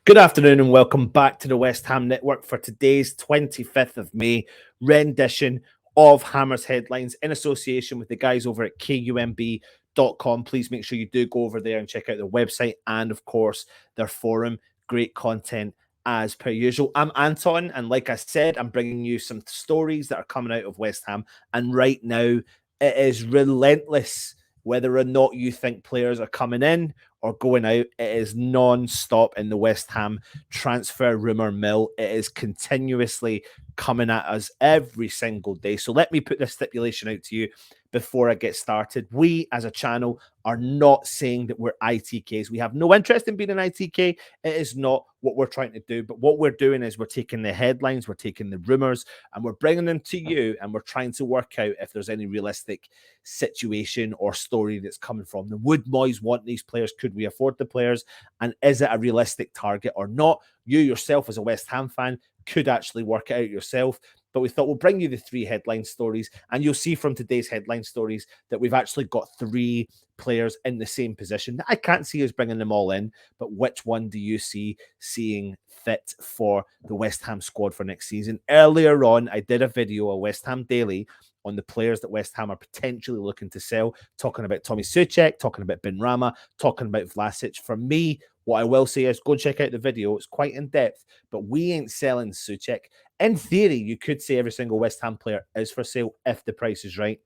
Good afternoon and welcome back to the West Ham Network for today's 25th of May rendition of Hammer's Headlines in association with the guys over at kumb.com. Please make sure you do go over there and check out their website and, of course, their forum. Great content as per usual. I'm Anton, and like I said, I'm bringing you some stories that are coming out of West Ham. And right now, it is relentless whether or not you think players are coming in or going out. It is non-stop in the West Ham transfer rumor mill. It is continuously coming at us every single day. So let me put this stipulation out to you before I get started. We as a channel are not saying that we're ITKs. We have no interest in being an ITK. It is not what we're trying to do. But what we're doing is we're taking the headlines, we're taking the rumors, and we're bringing them to you, and we're trying to work out if there's any realistic situation or story that's coming from them. Would Moyes want these players? Could we afford the players? And is it a realistic target or not? You yourself as a West Ham fan could actually work it out yourself. But we thought we'll bring you the three headline stories, and you'll see from today's headline stories that we've actually got three players in the same position. I can't see us bringing them all in, but which one do you see seeing fit for the West Ham squad for next season? Earlier on, I did a video, a West Ham Daily, on the players that West Ham are potentially looking to sell, talking about Tommy Soucek, talking about Ben Rama, talking about Vlasic. For me, what I will say is go and check out the video. It's quite in depth, but we ain't selling Soucek. In theory, you could say every single West Ham player is for sale if the price is right.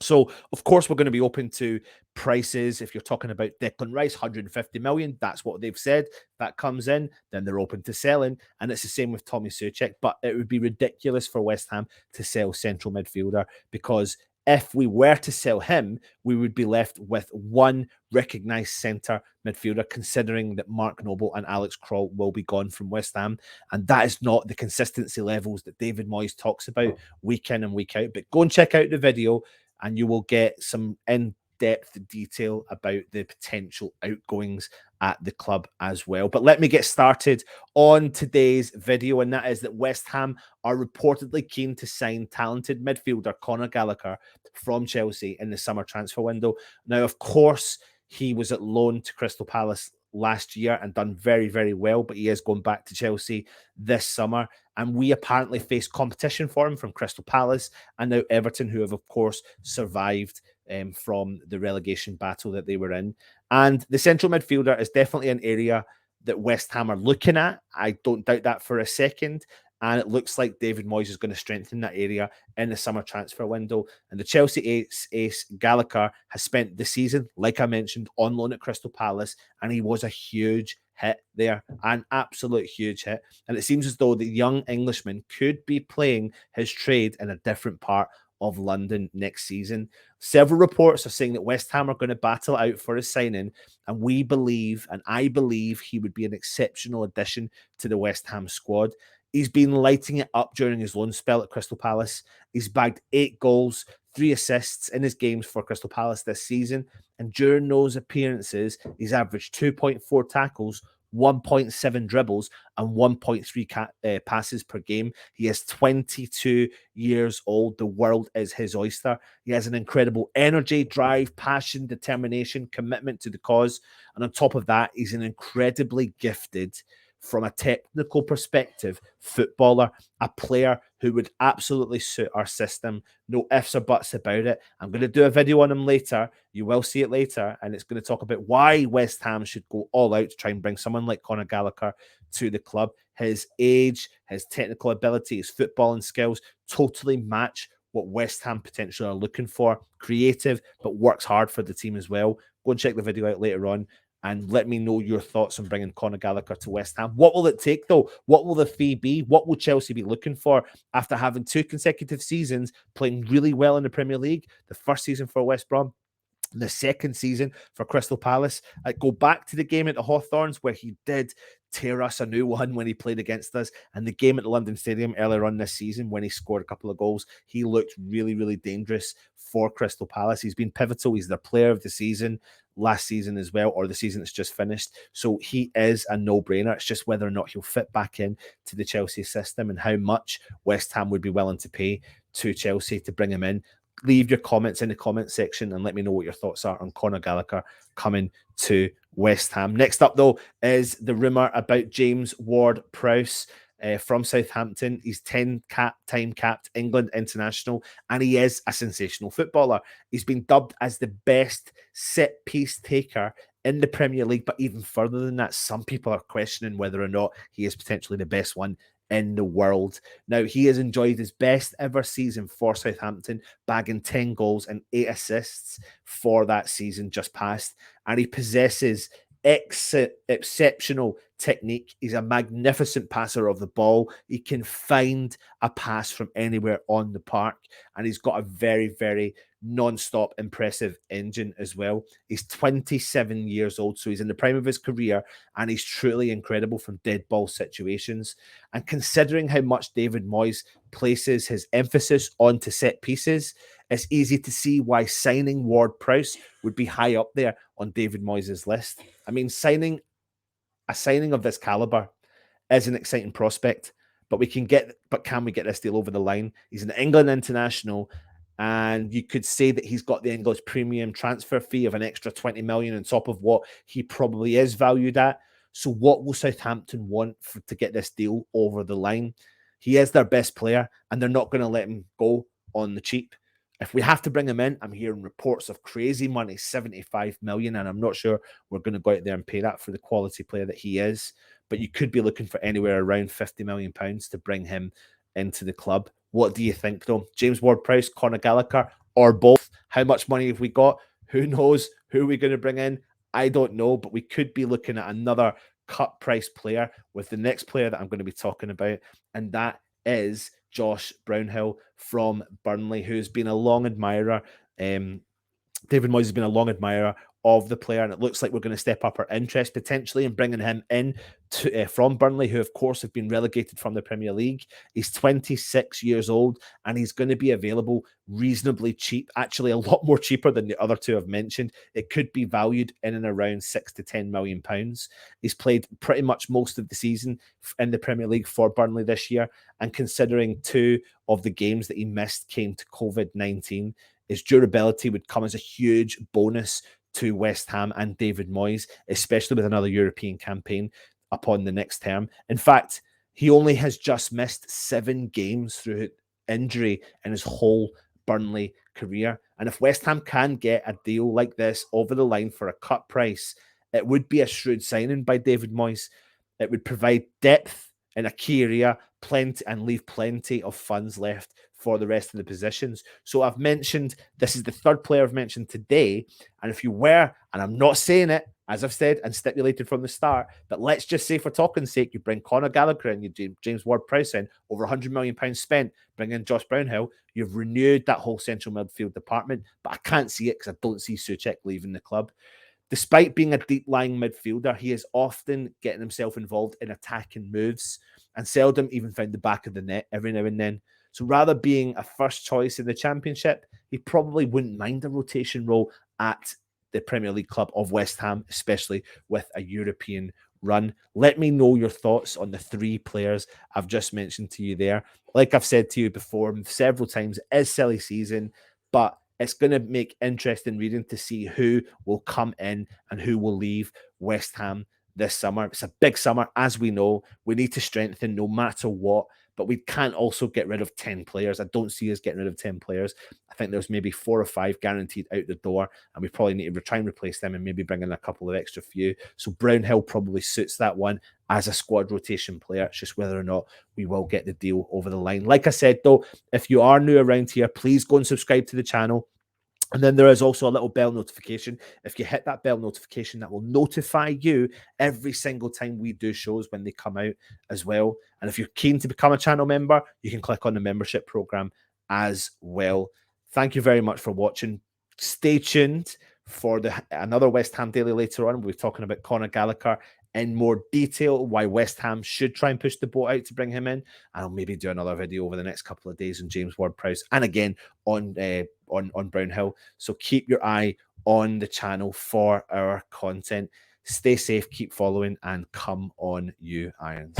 So, of course, we're going to be open to prices. If you're talking about Declan Rice, 150 million, that's what they've said. That comes in, then they're open to selling. And it's the same with Tommy Soucek. But it would be ridiculous for West Ham to sell central midfielder, because if we were to sell him, we would be left with one recognised centre midfielder, considering that Mark Noble and Alex Krul will be gone from West Ham. And that is not the consistency levels that David Moyes talks about week in and week out. But go and check out the video, and you will get some in-depth detail about the potential outgoings at the club as well. But let me get started on today's video, and that is that West Ham are reportedly keen to sign talented midfielder Conor Gallagher from Chelsea in the summer transfer window. Now, of course, he was at loan to Crystal Palace last year and done very, very well, but he is going back to Chelsea this summer. And we apparently face competition for him from Crystal Palace and now Everton, who have, of course, survived from the relegation battle that they were in. And the central midfielder is definitely an area that West Ham are looking at. I don't doubt that for a second. And it looks like David Moyes is going to strengthen that area in the summer transfer window. And the Chelsea ace Gallagher has spent the season, like I mentioned, on loan at Crystal Palace, and he was a huge hit there, an absolute huge hit. And it seems as though the young Englishman could be playing his trade in a different part of London next season. Several reports are saying that West Ham are going to battle out for his signing, and we believe, and I believe, he would be an exceptional addition to the West Ham squad. He's been lighting it up during his loan spell at Crystal Palace. He's bagged 8 goals, 3 assists in his games for Crystal Palace this season. And during those appearances, he's averaged 2.4 tackles, 1.7 dribbles, and 1.3 passes per game. He is 22 years old. The world is his oyster. He has an incredible energy, drive, passion, determination, commitment to the cause. And on top of that, he's an incredibly gifted, from a technical perspective, footballer, a player who would absolutely suit our system. No ifs or buts about it. I'm going to do a video on him later. You will see it later, and it's going to talk about why West Ham should go all out to try and bring someone like Conor Gallagher to the club. His age, his technical ability, his footballing skills totally match what West Ham potentially are looking for. Creative, but works hard for the team as well. Go and check the video out later on, and let me know your thoughts on bringing Conor Gallagher to West Ham. What will it take, though? What will the fee be? What will Chelsea be looking for after having 2 consecutive seasons playing really well in the Premier League? The first season for West Brom, the second season for Crystal Palace. I go back to the game at the Hawthorns where he did tear us a new one when he played against us, and the game at the London Stadium earlier on this season when he scored a couple of goals. He looked really, really dangerous for Crystal Palace. He's been pivotal. He's their player of the season last season as well, or the season that's just finished. So he is a no-brainer. It's just whether or not he'll fit back in to the Chelsea system and how much West Ham would be willing to pay to Chelsea to bring him in. leave your comments in the comment section and let me know what your thoughts are on Conor Gallagher coming to West Ham. Next up, though, is the rumour about James Ward-Prowse from Southampton. He's 10-time capped England international, and he is a sensational footballer. He's been dubbed as the best set-piece taker in the Premier League, but even further than that, some people are questioning whether or not he is potentially the best one in the world. Now, he has enjoyed his best ever season for Southampton, bagging 10 goals and 8 assists for that season just past, and he possesses exceptional technique. He's a magnificent passer of the ball. He can find a pass from anywhere on the park, and he's got a very, very non-stop impressive engine as well. He's 27 years old, so he's in the prime of his career, and he's truly incredible from dead ball situations. And considering how much David Moyes places his emphasis onto set pieces, it's easy to see why signing Ward-Prowse would be high up there on David Moyes' list. I mean, a signing of this caliber is an exciting prospect, but can we get this deal over the line? He's an England international, and you could say that he's got the English premium transfer fee of an extra 20 million on top of what he probably is valued at. So what will Southampton want to get this deal over the line? He is their best player, and they're not going to let him go on the cheap. If we have to bring him in, I'm hearing reports of crazy money, 75 million, and I'm not sure we're going to go out there and pay that for the quality player that he is. But you could be looking for anywhere around 50 million pounds to bring him into the club. What do you think, though? James Ward-Prowse, Conor Gallagher, or both? How much money have we got? Who knows? Who are we going to bring in? I don't know, but we could be looking at another cut price player with the next player that I'm going to be talking about, and that is Josh Brownhill from Burnley, who's been a long admirer. David Moyes has been a long admirer of the player, and it looks like we're going to step up our interest potentially in bringing him in from Burnley, who of course have been relegated from the Premier League. He's 26 years old, and he's going to be available reasonably cheap, actually a lot more cheaper than the other two I've mentioned. It could be valued in and around 6 to 10 million pounds. He's played pretty much most of the season in the Premier League for Burnley this year, and considering 2 of the games that he missed came to COVID-19, his durability would come as a huge bonus to West Ham and David Moyes, especially with another European campaign upon the next term. In fact, he only has just missed 7 games through injury in his whole Burnley career. And if West Ham can get a deal like this over the line for a cut price, it would be a shrewd signing by David Moyes. It would provide depth in a key area, and leave plenty of funds left for the rest of the positions. So I've mentioned, this is the third player I've mentioned today. And if you were, and I'm not saying it, as I've said and stipulated from the start, but let's just say for talking's sake, you bring Conor Gallagher and you James Ward-Prowse in, over £100 million spent, bring in Josh Brownhill, you've renewed that whole central midfield department, but I can't see it because I don't see Souček leaving the club. Despite being a deep-lying midfielder, he is often getting himself involved in attacking moves and seldom even found the back of the net every now and then. So rather being a first choice in the Championship, he probably wouldn't mind a rotation role at the Premier League club of West Ham, especially with a European run. Let me know your thoughts on the 3 players I've just mentioned to you there. Like I've said to you before several times, it is silly season, but it's going to make interesting reading to see who will come in and who will leave West Ham this summer. It's a big summer, as we know. We need to strengthen no matter what, but we can't also get rid of 10 players. I don't see us getting rid of 10 players. I think there's maybe 4 or 5 guaranteed out the door, and we probably need to try and replace them and maybe bring in a couple of extra few. So Brownhill probably suits that one as a squad rotation player. It's just whether or not we will get the deal over the line. Like I said, though, if you are new around here, please go and subscribe to the channel. And then there is also a little bell notification. If you hit that bell notification, that will notify you every single time we do shows when they come out as well. And if you're keen to become a channel member, you can click on the membership program as well. Thank you very much for watching. Stay tuned for another West Ham Daily later on. We'll be talking about Conor Gallagher in more detail, why West Ham should try and push the boat out to bring him in. And I'll maybe do another video over the next couple of days on James Ward-Prowse and again on Brownhill. So keep your eye on the channel for our content. Stay safe, keep following, and come on, you Irons.